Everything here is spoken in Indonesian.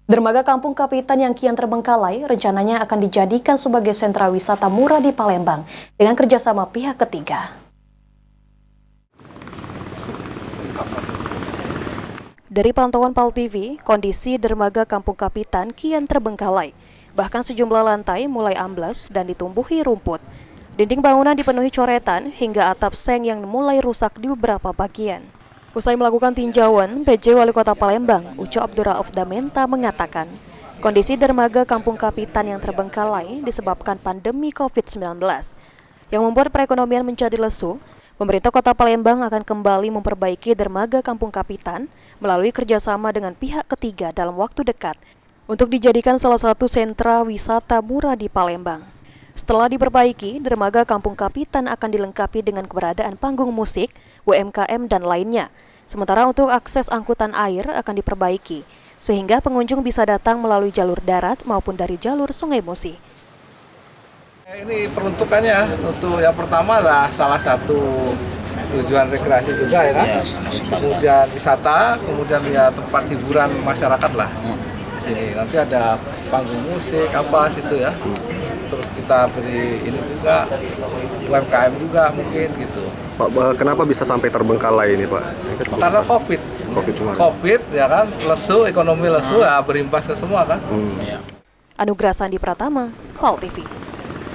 Dermaga Kampung Kapitan yang kian terbengkalai rencananya akan dijadikan sebagai sentra wisata murah di Palembang dengan kerjasama pihak ketiga. Dari pantauan PAL TV, kondisi dermaga Kampung Kapitan kian terbengkalai. Bahkan sejumlah lantai mulai amblas dan ditumbuhi rumput. Dinding bangunan dipenuhi coretan hingga atap seng yang mulai rusak di beberapa bagian. Usai melakukan tinjauan, PJ Wali Kota Palembang, Uco Abdurrauf Damenta mengatakan, kondisi dermaga Kampung Kapitan yang terbengkalai disebabkan pandemi COVID-19. Yang membuat perekonomian menjadi lesu, pemerintah Kota Palembang akan kembali memperbaiki dermaga Kampung Kapitan melalui kerjasama dengan pihak ketiga dalam waktu dekat untuk dijadikan salah satu sentra wisata murah di Palembang. Setelah diperbaiki, dermaga Kampung Kapitan akan dilengkapi dengan keberadaan panggung musik, UMKM, dan lainnya. Sementara untuk akses angkutan air akan diperbaiki, sehingga pengunjung bisa datang melalui jalur darat maupun dari jalur Sungai Musi. Ini peruntukannya untuk yang pertama adalah salah satu tujuan rekreasi juga ya kan, kemudian wisata, kemudian ya tempat hiburan masyarakat lah. Di sini nanti ada panggung musik apa situ ya. Terus kita beri ini juga UMKM juga mungkin gitu. Pak, kenapa bisa sampai terbengkalai ini Pak? Karena COVID ya kan, lesu, ekonomi lesu ya berimbas ke semua kan. Anugrah Sandi Pratama, PAL TV.